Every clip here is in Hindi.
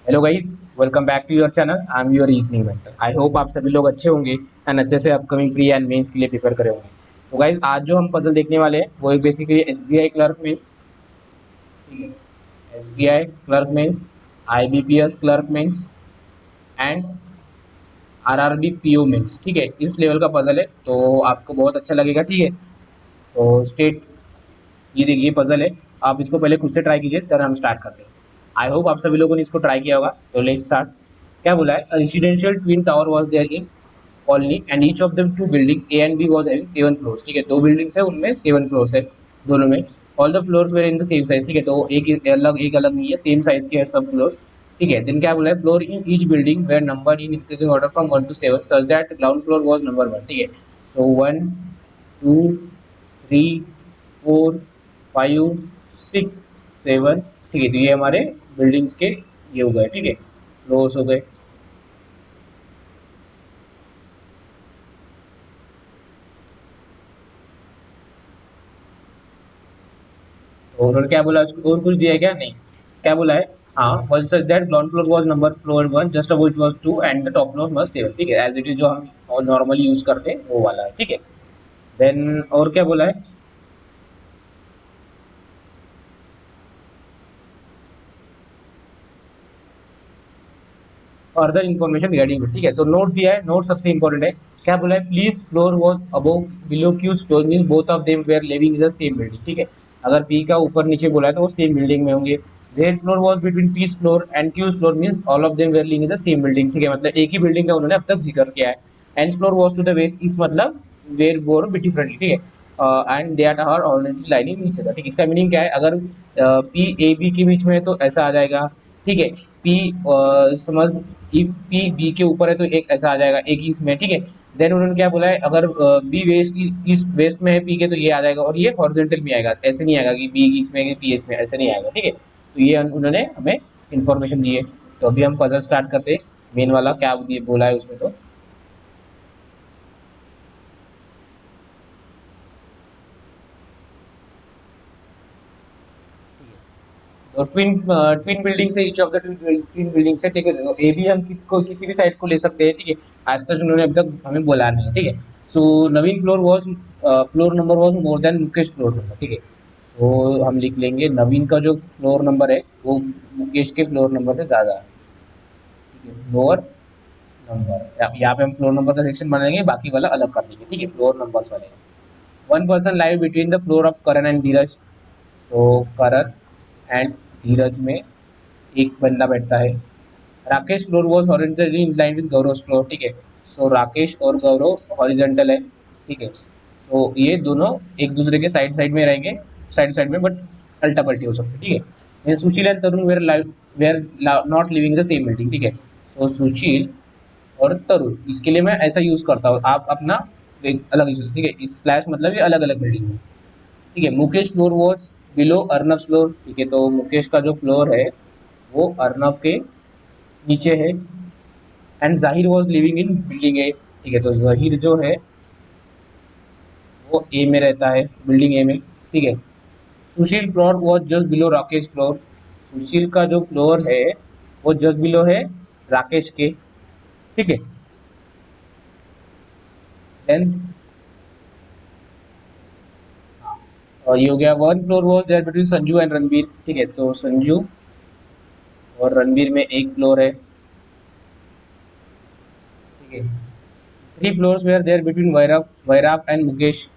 Hello guys, welcome back to your channel. I am your reasoning mentor. I hope आप सभी लोग अच्छे होंगे एंड अच्छे से अपकमिंग प्री एंड मेंस के लिए प्रिपेयर करे होंगे। तो गाइस, आज जो हम पजल देखने वाले हैं वो एक बेसिकली एसबीआई क्लर्क मेंस, ठीक है, SBI clerk mains, IBPS clerk mains and RRB PO mains, ठीक है। इस लेवल का पजल है तो आपको बहुत अच्छा लगेगा, ठीक है। तो स्टेट, ये देखिए पजल है। आप इसको पहले खुद से ट्राई कीजिए, फिर हम स्टार्ट करते हैं। आई होप आप सभी लोगों ने इसको ट्राई किया होगा। तो लेट्स स्टार्ट। क्या बोला है? Residential twin tower was there in colony and each of the two buildings A and B was having 7 floors, ठीक है। दो बिल्डिंग्स है, उनमें 7 फ्लोर्स है दोनों में। All the floors were in the same size, ठीक है। तो एक अलग नहीं है, सेम साइज के है सब फ्लोर्स, ठीक है। देन क्या बोला है? Floor in each building were number in increasing order from 1 to 7 such that ground floor was number 1, ठीक है। सो 1 2 3 4 5 6 7, ठीक है। तो ये हमारे बिल्डिंग्स के ये हो गए, ठीक है, फ्लोर्स हो गए। और उन्होंने क्या बोला? उसको और कुछ दिया है क्या? नहीं। क्या बोला है? हाँ, one such that ground floor was number floor 1 just above it was 2 and the top floor was 7, ठीक है। एज इट इज जो हम नॉर्मली यूज करते हैं वो वाला है, ठीक है। देन और क्या बोला है? फर्दर इन्फॉर्मेशन रिगार्डिंग, ठीक है। तो नोट दिया है, नोट सबसे इंपॉर्टेंट है। क्या बोला है? Please floor was above below cues floor mean both of them were living in the same building, ठीक है। अगर पी का ऊपर नीचे बोला है तो वो सेम बिल्डिंग में होंगे। Z floor was between P's floor and Q's floor means all of them were living in the same building, ठीक है। मतलब एक ही बिल्डिंग का उन्होंने अब तक जिक्र किया है। And floor was to the west is मतलब वेयर बोर बी डिफरेंटली, ठीक है। And they are already lining नीचे था, ठीक है। इसका मीनिंग क्या है? अगर पी ए बी के बीच में है तो ऐसा आ जाएगा, ठीक है। पी समझ, इफ पी बी के ऊपर है तो एक ऐसा आ जाएगा, एक ही इसमें, ठीक है। देन उन्होंने क्या बोला है? अगर बी वेस्ट ईस्ट वेस्ट में है पी के तो ये आ जाएगा, और ये हॉरिजॉन्टल में आएगा। ऐसे नहीं आएगा कि बी इसमें है पी एस में, ऐसे नहीं आएगा, ठीक है। तो ये उन्होंने हमें इन्फॉर्मेशन दी है। तो अभी हम पजल स्टार्ट करते हैं। मेन वाला क्या बोला है उसमें? तो और ट्विन बिल्डिंग से each of the twin building से, ठीक है। ए भी हम किसको किसी भी साइड को ले सकते हैं, ठीक है। आज तक उन्होंने अभी तक हमें बोला नहीं है, ठीक है। So Naveen floor was, floor number was more than Mukesh floor number, ठीक है। तो हम लिख लेंगे नवीन का जो फ्लोर नंबर है वो मुकेश के फ्लोर नंबर से ज़्यादा है, ठीक है। फ्लोर नंबर, यहाँ पे हम फ्लोर नंबर का सेक्शन बनाएंगे, बाकी वाला अलग कर देंगे, ठीक है, फ्लोर नंबर्स वाले। One person live between the floor of Karan and Dheeraj. तो करण एंड धीरज में एक बंदा बैठता है। Rakesh floor was horizontally in line with Gaurav floor, ठीक है। सो राकेश और गौरव हॉरिजॉन्टल है, ठीक है। सो ये दोनों एक दूसरे के साइड साइड में रहेंगे, साइड साइड में, बट अल्टा पल्टी हो सकते हैं, ठीक है। Sushil and Tarun were not living the same building, ठीक है। सो सुशील और तरुण, इसके लिए मैं ऐसा यूज करता हूँ, आप अपना एक अलग यूज, ठीक है। स्लैश मतलब ये अलग अलग बिल्डिंग है, ठीक है। Mukesh floor was below Arnab floor, ठीक है। तो मुकेश का जो फ्लोर है वो अर्नब के नीचे है। एंड जाहिर वॉज लिविंग इन बिल्डिंग ए, ठीक है। तो जहीर जो है वो ए में रहता है, बिल्डिंग ए में, ठीक है। Sushil floor was just below Rakesh floor, Sushil का जो फ्लोर है वो जस्ट बिलो है राकेश के, ठीक है। देन और ये हो गया। One floor was there between Sanju and Ranbir, ठीक है। तो संजू और रणबीर में एक फ्लोर है, ठीक है। Three floors were there between Vairab Vairab and Mukesh,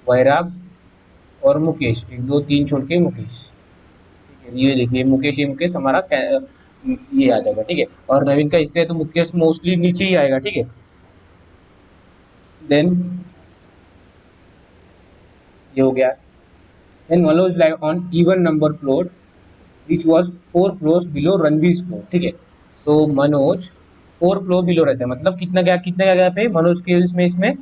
Vairab और मुकेश, एक दो तीन छोड़ के मुकेश, ठीक है। ये देखिए मुकेश, ये मुकेश हमारा ये आ जाएगा, ठीक है। और नवीन का इससे है तो मुकेश मोस्टली नीचे ही आएगा, ठीक है। देन ये हो गया। Then Manoj live on even number floor which was 4 floors below Ranbir floor, ठीक है। तो मनोज 4 फ्लोर बिलो रहता है, मतलब कितना क्या गैप है मनोज के इसमें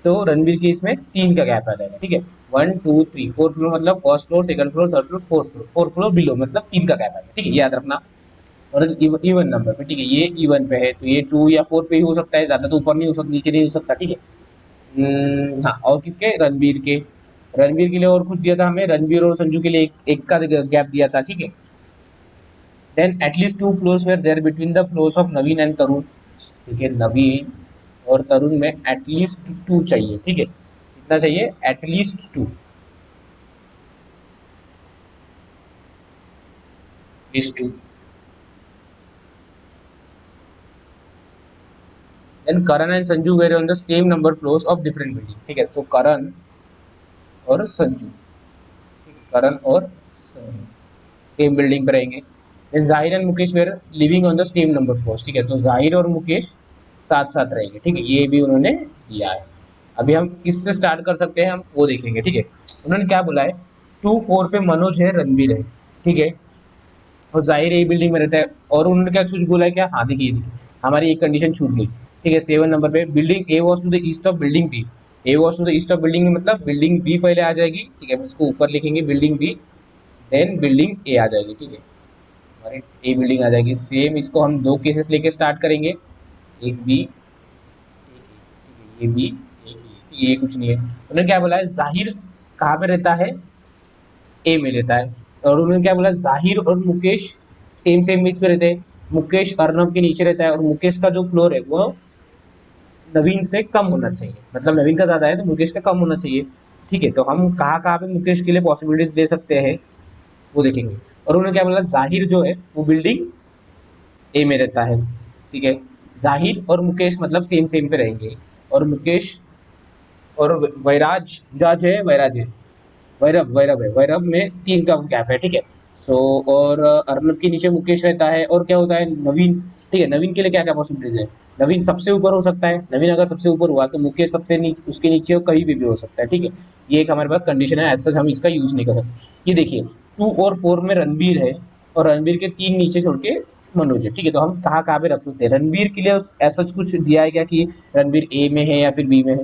तो रणबीर के इसमें 3 का गैप आ जाएगा, ठीक है। 1 2 3 4 फ्लोर मतलब first floor, second floor, third floor, fourth floor, 4 floor below मतलब 3 का गैप आ जाएगा, ठीक है। ये याद रखना। और इवन नंबर पे, ठीक है, ये इवन पे है तो ये 2 या 4 पे ही हो सकता है, ज्यादा तो ऊपर नहीं हो सकता, नीचे नहीं हो सकता, ठीक है। हाँ, और किसके? रणबीर के। रणबीर के लिए और कुछ दिया था हमें, रणबीर और संजू के लिए एक का गैप दिया था, ठीक है। Then at least two floors were there between the floors of Naveen and Tarun. ठीक है, नवीन और तरुण में एटलीस्ट टू चाहिए। ठीक है, कितना चाहिए? At least two, at least two. Then Karan and Sanju were on the same number floors of different building. ठीक है, सो करण और संजू, करण और संजू सेम बिल्डिंग पे रहेंगे। Then Zahir and Mukesh were living on the same number floors. ठीक है, तो जाहिर और मुकेश साथ साथ रहेंगे। ठीक है, ये भी उन्होंने दिया है। अभी हम किससे स्टार्ट कर सकते हैं, हम वो देखेंगे। ठीक है, उन्होंने क्या बोला है, 2 4 पे मनोज है, रणबीर है। ठीक है, और जाहिर है बिल्डिंग में रहता है। और उन्होंने क्या कुछ बोला है क्या? हाँ देखिए, हमारी एक कंडीशन छूट गई। ठीक है, 7 नंबर पे building A was to the east of building B. A was to the east of building मतलब बिल्डिंग बी पहले आ जाएगी। ठीक है, इसको ऊपर लिखेंगे building B, then building A आ जाएगी। ठीक है, हमारी ए बिल्डिंग आ जाएगी। सेम इसको हम दो केसेस लेके स्टार्ट करेंगे, एक बी ये बी, ये कुछ नहीं है। उन्होंने क्या बोला है, जाहिर कहाँ पे रहता है? ए में रहता है। और उन्होंने क्या बोला, जाहिर और मुकेश सेम सेम इस पे रहते हैं। मुकेश अर्नब के नीचे रहता है और मुकेश का जो फ्लोर है वो नवीन से कम होना चाहिए, मतलब नवीन का ज्यादा है तो मुकेश का कम होना चाहिए। ठीक है, तो हम कहाँ कहाँ पे मुकेश के लिए पॉसिबिलिटीज दे सकते हैं वो देखेंगे। और उन्होंने क्या बोला, जाहिर जो है वो बिल्डिंग ए में रहता है। ठीक है, जाहिर और मुकेश मतलब सेम सेम पे रहेंगे। और मुकेश और वैराज, राज है वैराज है, वैरव वैरव है, वैरव में 3 का गैप है। ठीक है, सो और अर्नब के नीचे मुकेश रहता है। और क्या होता है, नवीन। ठीक है, नवीन के लिए क्या क्या पॉसिबिलिटीज है? नवीन सबसे ऊपर हो सकता है। नवीन अगर सबसे ऊपर हुआ तो मुकेश सबसे नीचे, उसके नीचे और कहीं भी हो सकता है। ठीक है, ये एक हमारे पास कंडीशन है, ऐसा हम इसका यूज नहीं कर सकते। ये देखिए, 2 और 4 में रणबीर है और रणबीर के 3 नीचे छोड़ के मनोज है। ठीक है, तो हम कहाँ कहाँ पे रख सकते हैं रणबीर के लिए? ऐसा कुछ दिया है क्या कि रणबीर ए में है या फिर बी में है?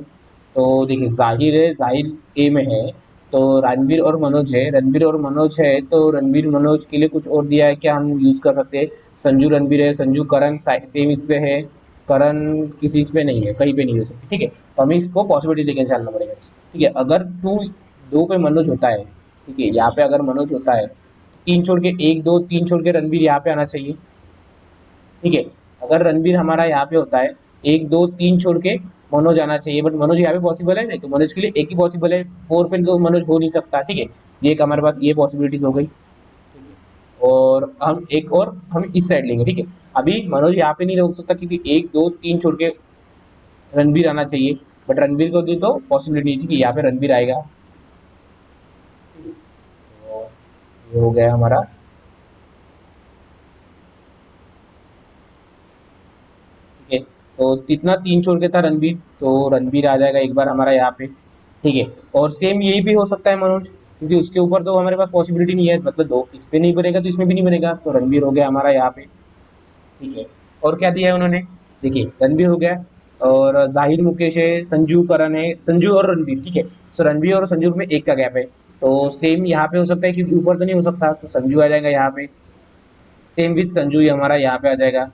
तो देखिए, जाहिर है, जाहिर ए में है, तो रणबीर और मनोज है, रणबीर और मनोज है, तो रणबीर मनोज के लिए कुछ और दिया है क्या, हम यूज कर सकते हैं? संजू रणबीर है, संजू करण सेम इस पे है, करण किसी इस पे नहीं है, कहीं पे नहीं हो सकती। ठीक है, तो हमें इसको पॉसिबिलिटी लेके चलना पड़ेगा। ठीक है, अगर 2 पे मनोज होता है, ठीक है, यहाँ पे अगर मनोज होता है, 3 छोड़ के 1 2 3 छोड़ के रणबीर यहाँ पे आना चाहिए। ठीक है, अगर रणबीर हमारा यहाँ पे होता है, 1 2 3 छोड़ के मनोज आना चाहिए, बट मनोज यहाँ पे पॉसिबल है नहीं, तो मनोज के लिए एक ही पॉसिबल है। 4 पे तो मनोज हो नहीं सकता। ठीक है, ये एक हमारे पास ये पॉसिबिलिटीज हो गई। और हम एक और हम इस साइड लेंगे। ठीक है, अभी मनोज यहाँ पे नहीं रोक सकता क्योंकि 1 2 3 छोड़ के रणबीर आना चाहिए, बट रणबीर को दी तो पॉसिबिलिटी थी कि यहाँ पे रणबीर आएगा। तो ये हो गया हमारा। ठीक है, तो कितना 3 छोड़ के था रणबीर, तो रणबीर आ जाएगा एक बार हमारा यहाँ पे। ठीक है, और सेम यही भी हो सकता है मनोज, क्योंकि उसके ऊपर तो हमारे पास पॉसिबिलिटी नहीं है, मतलब दो इस पे नहीं बनेगा तो इसमें भी नहीं बनेगा, तो रणबीर हो गया हमारा यहाँ पे। ठीक है, और क्या दिया है उन्होंने? देखिए, रणबीर हो गया, और जाहिर मुकेश है, संजू करण है, संजू और रणबीर। ठीक है, तो रणबीर और संजू में 1 का गैप है, तो सेम यहाँ पे हो सकता है क्योंकि ऊपर तो नहीं हो सकता, तो संजू आ जाएगा यहाँ पे। सेम विथ संजू ही हमारा यहाँ पे आ जाएगा।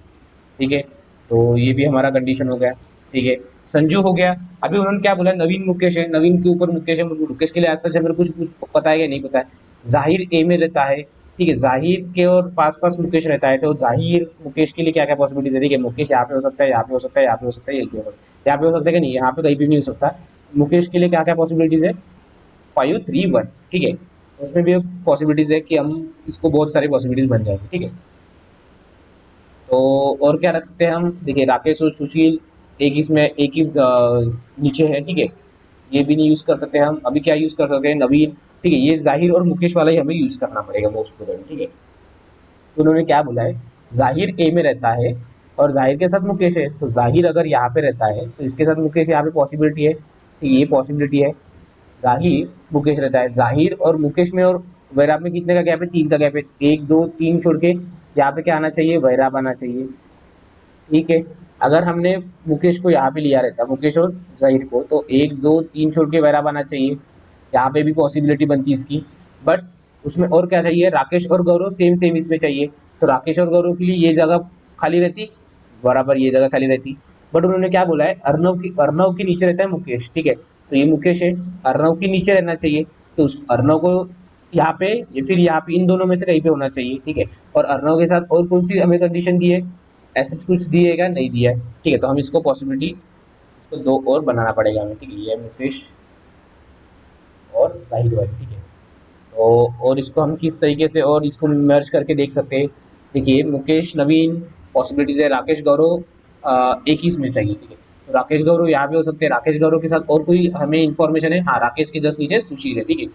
ठीक है, तो ये भी हमारा कंडीशन हो गया। ठीक है, संजू हो गया। अभी उन्होंने क्या बोला, नवीन मुकेश है, नवीन के ऊपर मुकेश है, मुकेश के लिए ऐसा है मेरे कुछ पता है या नहीं पता है। जाहिर ए में रहता है। ठीक है, जाहिर के और पास पास मुकेश रहता है, तो जाहिर मुकेश के लिए क्या क्या पॉसिबिलिटीज है? देखिए, मुकेश यहाँ पे हो सकता है, यहाँ पे हो सकता है, यहाँ पे हो सकता है, यहाँ पे हो सकता है कि नहीं, यहाँ पे कहीं भी नहीं हो सकता। मुकेश के लिए क्या क्या पॉसिबिलिटीज है? 5 3 1। ठीक है, उसमें भी पॉसिबिलिटीज है कि हम इसको बहुत सारी पॉसिबिलिटीज बन जाएगी। ठीक है, तो और क्या रख सकते हैं हम? देखिए, राकेश और सुशील एक इसमें एक ही नीचे है। ठीक है, ये भी नहीं यूज कर सकते हम। अभी क्या यूज कर सकते हैं? नवीन। ठीक है, ये जाहिर और मुकेश वाला ही हमें यूज करना पड़ेगा मोस्ट प्रोबेबली। ठीक है, तो उन्होंने क्या बोला है, जाहिर ए में रहता है और जाहिर के साथ मुकेश है, तो जाहिर अगर यहाँ पे रहता है तो इसके साथ मुकेश यहाँ पे पॉसिबिलिटी है। ठीक है, ये पॉसिबिलिटी है। जाहिर मुकेश रहता है, जाहिर और मुकेश में और वैराब में कितने का गैप है? 3 का गैप है। 1 2 3 छोड़ के यहाँ पे क्या आना चाहिए? वैराब आना चाहिए। ठीक है, अगर हमने मुकेश को यहाँ पे लिया रहता, मुकेश और जाहिर को, तो 1 2 3 छोड़ के वैराब आना चाहिए। यहाँ पे भी पॉसिबिलिटी बनती है इसकी, बट उसमें और क्या चाहिए? राकेश और गौरव सेम सेम इसमें चाहिए, तो राकेश और गौरव के लिए ये जगह खाली रहती, बराबर ये जगह खाली रहती। बट उन्होंने क्या बोला है, अर्नव के नीचे रहता है मुकेश। ठीक है, तो ये मुकेश है, अर्नव के नीचे रहना चाहिए, तो उस अर्नव को यहाँ पे या फिर यहाँ पे, इन दोनों में से कहीं पे होना चाहिए, ठीक है। और अर्नव के साथ और कौन सी हमें कंडीशन दी है, ऐसा कुछ दी है क्या, नहीं दिया है, ठीक है। तो हम इसको पॉसिबिलिटी, इसको दो और बनाना पड़ेगा हमें, ठीक है। ये मुकेश और जाहिर भाई, ठीक है। तो और इसको हम किस तरीके से और इसको मर्ज करके देख सकते हैं, देखिए मुकेश नवीन पॉसिबिलिटीज है, राकेश गौरव एक ही इसमें चाहिए, ठीक है। तो राकेश गौरव यहाँ पे हो सकते हैं, राकेश गौरव के साथ और कोई हमें इन्फॉर्मेशन है, हाँ राकेश के जस्ट नीचे सुशील है, ठीक है।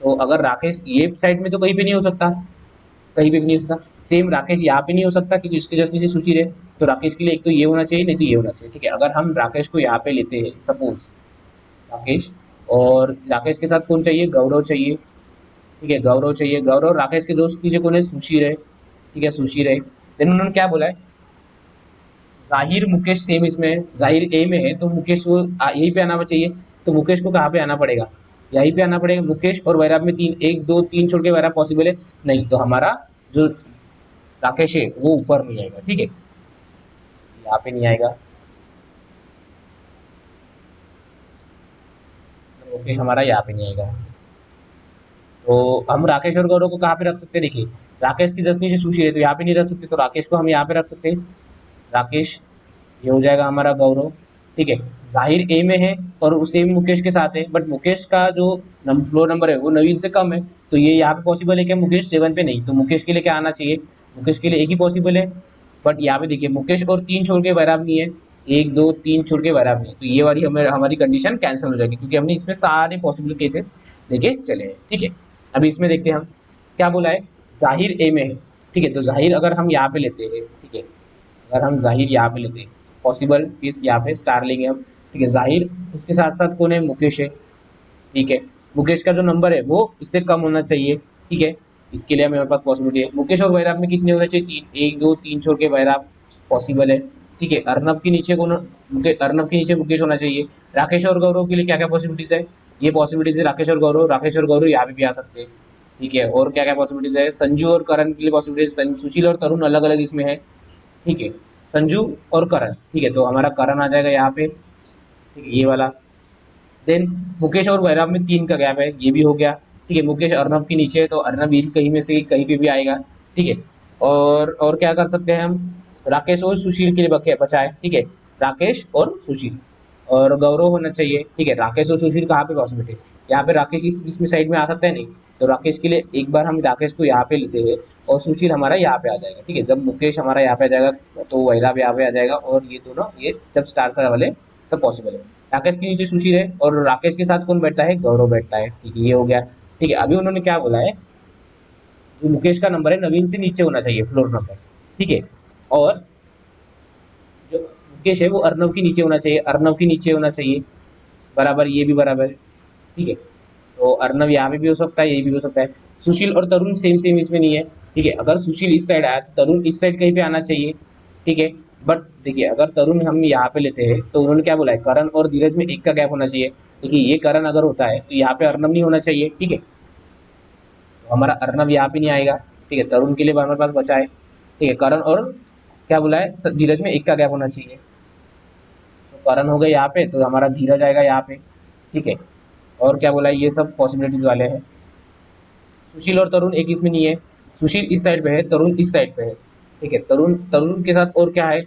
तो अगर राकेश ये साइड में तो कहीं पे नहीं हो सकता, कहीं पे भी नहीं हो सकता। सेम राकेश यहाँ पे नहीं हो सकता क्योंकि इसके जस्ट नीचे सुशील है। तो राकेश के लिए एक तो ये होना चाहिए, नहीं तो ये होना चाहिए, ठीक है। अगर हम राकेश को यहाँ पे लेते हैं सपोज, राकेश, और राकेश के साथ कौन चाहिए, गौरव चाहिए, ठीक है। गौरव चाहिए, गौरव राकेश के दोस्त नीचे कौन है, सुशील है, ठीक है, सुशील है। देन उन्होंने क्या बोला है, जाहिर मुकेश सेम इसमें है, जाहिर ए में है तो मुकेश को यहीं पे आना चाहिए। तो मुकेश को कहाँ पे आना पड़ेगा, यहीं पे आना पड़ेगा। मुकेश और वैराब में तीन, एक दो तीन छोड़ के वैराब पॉसिबल है नहीं, तो हमारा जो राकेश है वो ऊपर नहीं आएगा, ठीक है, यहाँ पे नहीं आएगा। मुकेश हमारा यहाँ पे नहीं आएगा। तो हम राकेश और गौरव को कहाँ पे रख सकते हैं, देखिए राकेश की जस्ट नीचे सुशील है तो यहाँ पे नहीं रख सकते, तो राकेश को हम यहाँ पे रख सकते हैं, राकेश, ये हो जाएगा हमारा गौरव, ठीक है। जाहिर ए में है और उसे मुकेश के साथ है, बट मुकेश का जो फ्लोर नंबर है वो नवीन से कम है, तो ये यहाँ पे पॉसिबल है कि मुकेश 7 पे नहीं, तो मुकेश के लिए क्या आना चाहिए, मुकेश के लिए एक ही पॉसिबल है। बट यहाँ पे देखिए मुकेश और तीन छोड़ के वैराब नहीं है, एक दो तीन छोड़ के वैराब नहीं है, तो ये वाली हमें हमारी कंडीशन कैंसिल हो जाएगी क्योंकि हमने इसमें सारे पॉसिबल केसेस लेके चले हैं, ठीक है। अभी इसमें देखते हैं हम क्या बोला है, जाहिर ए में है, ठीक है। तो जाहिर अगर हम यहाँ पे लेते हैं, ठीक है, अगर हम जाहिर यहाँ पे लेते हैं, पॉसिबल केस यहाँ पे स्टार लेंगे हम, ठीक है। जाहिर उसके साथ साथ कौन है, मुकेश है, ठीक है। मुकेश का जो नंबर है वो इससे कम होना चाहिए, ठीक है। इसके लिए हमारे पास पॉसिबिलिटी है। मुकेश और वैराब में कितने होने चाहिए, तीन, एक दो तीन छोड़ के वैराब पॉसिबल है, ठीक है। अर्नब के नीचे कौन, अर्नब के नीचे मुकेश होना चाहिए। राकेश और गौरव के लिए क्या क्या पॉसिबिलिटीज है, ये पॉसिबिलिटीज है राकेश और गौरव, राकेश और गौरव यहाँ पे भी आ सकते हैं, ठीक है। और क्या क्या पॉसिबिलिटीज है, संजू और करण के लिए पॉसिबिलिटीज, सुशील और तरुण अलग अलग इसमें है, ठीक है। संजू और करण, ठीक है, तो हमारा करण आ जाएगा यहाँ पे, ठीक है, ये वाला। देन मुकेश और वैराब में तीन का गैप है, ये भी हो गया, ठीक है। मुकेश अर्नब के नीचे है तो अर्नब इन कहीं में से कहीं पे भी आएगा, ठीक है। और क्या कर सकते हैं हम, राकेश और सुशील के लिए बचा है, ठीक है, राकेश और सुशील। और गौरव होना चाहिए, ठीक है। राकेश और सुशील कहाँ पे पॉसिबिलिटी है, यहाँ पे राकेश इसमें साइड में आ सकता है नहीं, तो राकेश के लिए एक बार हम राकेश को यहाँ पे लेते हैं और सुशील हमारा यहाँ पे आ जाएगा, ठीक है। जब मुकेश हमारा यहाँ पे आ जाएगा तो वैराब यहाँ पे आ जाएगा, और ये दोनों ये जब स्टार सा वाले सब पॉसिबल है। राकेश के नीचे सुशील है और राकेश के साथ कौन बैठता है, गौरव बैठता है, ठीक है, ये हो गया, ठीक है। अभी उन्होंने क्या बोला है, जो मुकेश का नंबर है नवीन से नीचे होना चाहिए फ्लोर नंबर, ठीक है। और जो मुकेश है वो अर्नव के नीचे होना चाहिए, अर्नव के नीचे होना चाहिए, बराबर, ये भी बराबर है, ठीक है। तो अर्नव यहाँ पे भी हो सकता है, ये भी हो सकता है। सुशील और तरुण सेम सेम इसमें नहीं है, ठीक है। अगर सुशील इस साइड आया तो तरुण इस साइड कहीं पे आना चाहिए, ठीक है। बट देखिए अगर तरुण हम यहाँ पे लेते हैं तो उन्होंने क्या बोला है, करण और धीरज में एक का गैप होना चाहिए, देखिए ये करण अगर होता है तो यहाँ पे अर्नव नहीं होना चाहिए, ठीक है। तो हमारा अर्नव यहाँ पे नहीं आएगा, ठीक है। तरुण के लिए हमारे पास बचा है, ठीक है, करण और क्या बोला है, धीरज में एक का गैप होना चाहिए, तो करण हो गया यहाँ पे, तो हमारा धीरज आएगा यहाँ पे, ठीक है। और क्या बोला है, ये सब पॉसिबिलिटीज वाले हैं। सुशील और तरुण एक इसमें नहीं है, सुशील इस साइड पे है, तरुण इस साइड पे है, ठीक है। तरुण तरुण के साथ और क्या है,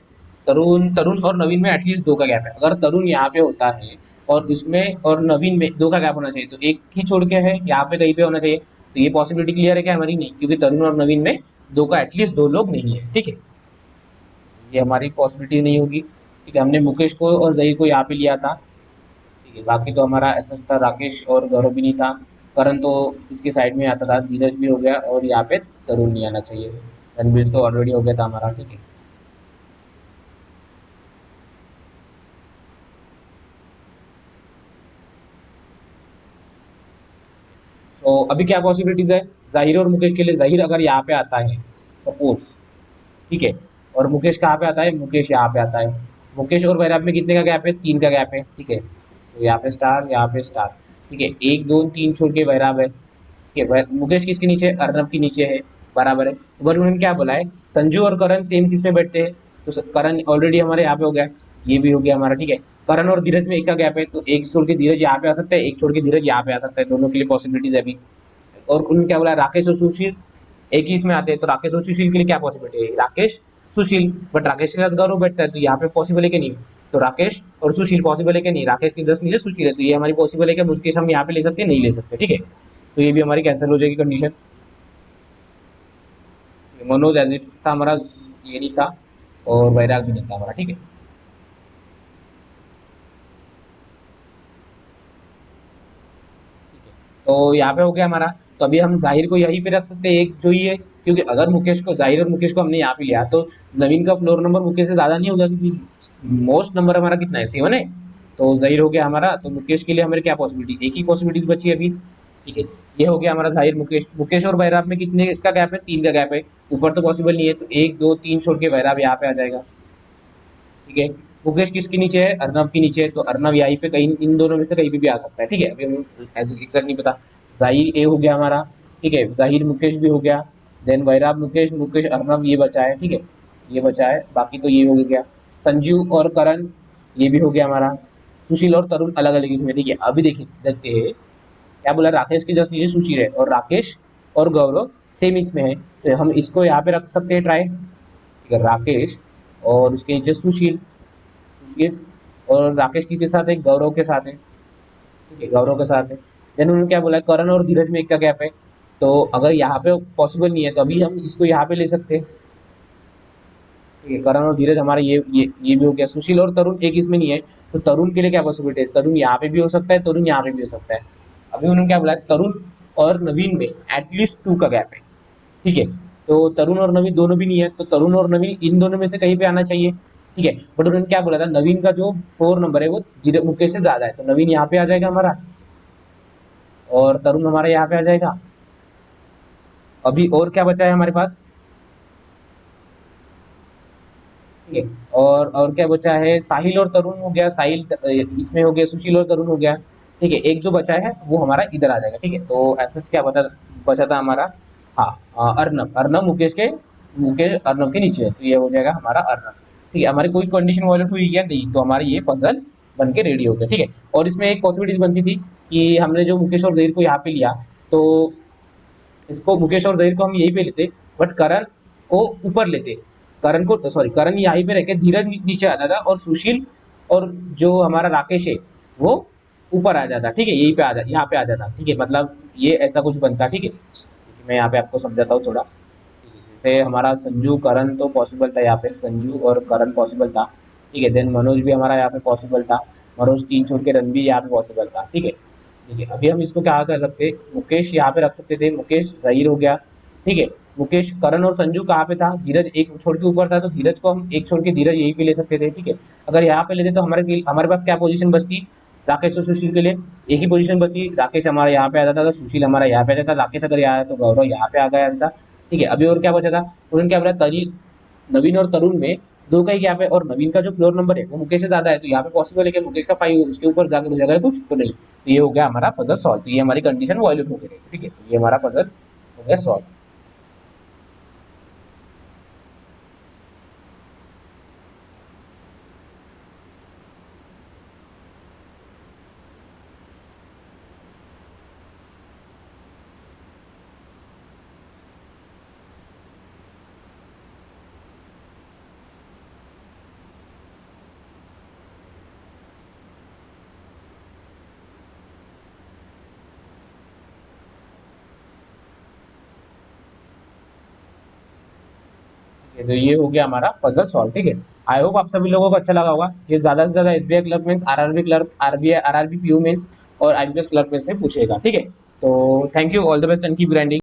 तरुण तरुण और नवीन में एटलीस्ट दो का गैप है। अगर तरुण यहाँ पे होता है और इसमें और नवीन में दो का गैप होना चाहिए, तो एक ही छोड़ के है यहाँ पे कहीं पे होना चाहिए, तो ये पॉसिबिलिटी क्लियर है क्या हमारी, नहीं, क्योंकि तरुण और नवीन में दो का एटलीस्ट दो लोग नहीं है, ठीक है, ये हमारी पॉसिबिलिटी नहीं होगी, ठीक है। हमने मुकेश को और जही को यहाँ पे लिया था, ठीक है। बाकी तो हमारा ऐसा था, राकेश और गौरव भी नहीं था, करण तो इसके साइड में आता था, धीरज भी हो गया, और यहाँ पे तरुण नहीं आना चाहिए, रणबीर तो ऑलरेडी हो गया था हमारा, ठीक है। तो अभी क्या पॉसिबिलिटीज है, जाहिर और मुकेश के लिए, जाहिर अगर यहाँ पे आता है सपोज, ठीक है, और मुकेश कहाँ पे आता है, मुकेश यहाँ पे आता है। मुकेश और वैराब में कितने का गैप है, तीन का गैप है, ठीक है। तो यहाँ पे स्टार, यहाँ पे स्टार, ठीक है। एक दो तीन छोड़ के वैराब है, ठीक है। मुकेश किसके नीचे, अर्नब के नीचे है, बराबर है। ऊपर उन्होंने क्या बोला है, संजू और करण सेम सीट में बैठते हैं, तो करण ऑलरेडी हमारे यहाँ पे हो गया, ये भी हो गया हमारा, ठीक है। करण और धीरज में एक का गैप है, तो एक छोड़ के धीरज यहाँ पे आ सकता है, एक छोड़ के धीरज यहाँ पे आ सकता है, दोनों के लिए पॉसिबिलिटीज है अभी, और उन्होंने क्या बोला, राकेश और सुशील एक ही इसमें आते हैं, तो राकेश और सुशील के लिए क्या पॉसिबिलिटी है, राकेश सुशील, बट राकेश के साथ गौरव बैठता है, तो यहाँ पे पॉसिबल है कि नहीं, तो राकेश और सुशील पॉसिबल है कि नहीं, राकेश की 10 नीचे सुशील है, तो ये हमारी पॉसिबल है कि उसके हम यहाँ पे ले सकते हैं, नहीं ले सकते, ठीक है, तो ये भी हमारी कैंसिल हो जाएगी कंडीशन। मनोज एज इट था हमारा, ये नहीं था, और वैराग भी नहीं था हमारा, ठीक है। तो यहाँ पे हो गया हमारा, तो अभी हम जाहिर को यहीं पे रख सकते हैं एक जो ही है, क्योंकि अगर मुकेश को, जाहिर और मुकेश को हमने यहाँ पे लिया, तो नवीन का फ्लोर नंबर मुकेश से ज्यादा नहीं होगा, क्योंकि मोस्ट नंबर हमारा कितना है, 7 है, तो जाहिर हो गया हमारा, तो मुकेश के लिए हमारे क्या पॉसिबिलिटी, एक ही पॉसिबिलिटी बची है अभी, ठीक है। ये हो गया हमारा जाहिर मुकेश, मुकेश और बैराब में कितने का गैप है, 3 का गैप है, ऊपर तो पॉसिबल नहीं है, तो 1 2 3 छोड़ के बैराब यहाँ पे आ जाएगा, ठीक है। मुकेश किसके नीचे है, अर्नब के नीचे है, तो अर्नब यहीं पे कहीं इन दोनों में से कहीं भी आ सकता है, ठीक है, अभी हमें एग्जैक्ट नहीं पता। जाहिर ए हो गया हमारा, ठीक है, जाहिर मुकेश भी हो गया, देन वैराब मुकेश, मुकेश अर्नब, ये बचा है, ठीक है, ये बचा है, बाकी तो ये हो गया। संजू और करण, ये भी हो गया हमारा। सुशील और तरुण अलग अलग इसमें, ठीक है। अभी देखिए देखते हैं क्या बोला, राकेश के जस्ट नीचे सुशील है, और राकेश और गौरव सेम इसमें है, तो हम इसको यहाँ पे रख सकते हैं ट्राई, ठीक है, राकेश और उसके नीचे सुशील, ये, और राकेश की के साथ है, गौरव के साथ है, ठीक है, गौरव के साथ है। देन उन्होंने क्या बोला, करण और धीरज में एक का गैप है, तो अगर यहाँ पे पॉसिबल नहीं है, तो अभी हम इसको यहाँ पे ले सकते हैं, ठीक है, करण और धीरज हमारा ये भी हो गया। सुशील और तरुण एक इसमें नहीं है, तो तरुण के लिए क्या पॉसिबिलिटी है, तरुण यहाँ पे भी हो सकता है, तरुण यहाँ पे भी हो सकता है। अभी उन्होंने क्या बोला, तरुण और नवीन में एटलीस्ट 2 का गैप है, ठीक है, तो तरुण और नवीन दोनों भी नहीं है, तो तरुण और नवीन इन दोनों में से कहीं पे आना चाहिए, ठीक है, बट उन्होंने क्या बोला था, नवीन का जो 4 नंबर है वो मुकेश से ज्यादा है, तो नवीन यहाँ पे आ जाएगा हमारा, और तरुण हमारा यहाँ पे आ जाएगा। अभी और क्या बचा है हमारे पास, ठीक है, और क्या बचा है, साहिल और तरुण हो गया, साहिल इसमें हो गया, सुशील और तरुण हो गया, ठीक है, एक जो बचा है वो हमारा इधर आ जाएगा, ठीक है, तो ऐसा क्या बचा, बचा था हमारा, हाँ, अर्नब, अर्नब मुकेश के, मुकेश अर्नब के नीचे है, तो ये हो जाएगा हमारा अर्नब, ठीक है। हमारी कोई कंडीशन वॉलेट हुई क्या, नहीं, तो हमारी ये पजल बन के रेडी हो गया, ठीक है। और इसमें एक पॉसिबिलिटी बनती थी कि हमने जो मुकेश और जहीर को यहाँ पे लिया, तो इसको मुकेश और जहीर को हम यहीं पे लेते, बट करण को ऊपर लेते, करण को, सॉरी, करण यहीं पे रह के धीरज नीचे आता था, और सुशील और जो हमारा राकेश है वो ऊपर आ जाता, ठीक है, यहीं पे आ जाता, यहाँ पे आ जाता, ठीक है, मतलब ये ऐसा कुछ बनता, ठीक है। मैं यहाँ पे आपको समझाता हूँ थोड़ा, जैसे हमारा संजू करण तो पॉसिबल था, यहाँ पे संजू और करण पॉसिबल था, ठीक है, देन मनोज भी हमारा यहाँ पे पॉसिबल था, मनोज 3 छोड़ के रणबीर यहाँ पे पॉसिबल था, ठीक है, ठीक है। अभी हम इसको क्या कर सकते, मुकेश यहाँ पे रख सकते थे, मुकेश जाहिर हो गया, ठीक है, मुकेश, करण और संजू कहाँ पे था, धीरज एक छोड़ के ऊपर था, तो धीरज को हम एक छोड़ के धीरज यहीं पे ले सकते थे, ठीक है। अगर यहाँ पे लेते तो हमारे पास क्या पोजीशन बचती, राकेश और सुशील के लिए एक ही पोजीशन बचती, राकेश हमारा यहाँ पे आ जाता था, सुशील हमारा यहाँ पे आ जाता, राकेश अगर यहाँ आया तो गौरव यहाँ पे आ गया था, ठीक है। अभी और क्या बचा था, उन्होंने क्या बोला, नवीन और तरुण में 2 का ही गैप है, और नवीन का जो फ्लोर नंबर है वो मुकेश से ज्यादा है, तो यहाँ पे पॉसिबल है कि मुकेश का 5 उसके ऊपर जाकर हो जाएगा कुछ, तो नहीं, तो ये हो गया हमारा पजल सॉल्व, तो ये हमारी कंडीशन वॉल्यूट हो गई, ठीक है, तो ये हमारा पजल हो गया सॉल्व। तो ये हो गया हमारा पजल सॉल्व, ठीक है। आई होप आप सभी लोगों को अच्छा लगा होगा, ये ज्यादा से ज्यादा SBI clerk means, RRB clerk, RBI RRB PU means और आईबीपीएस क्लर्क मीन्स में पूछेगा, ठीक है। तो thank you, all the best and keep grinding.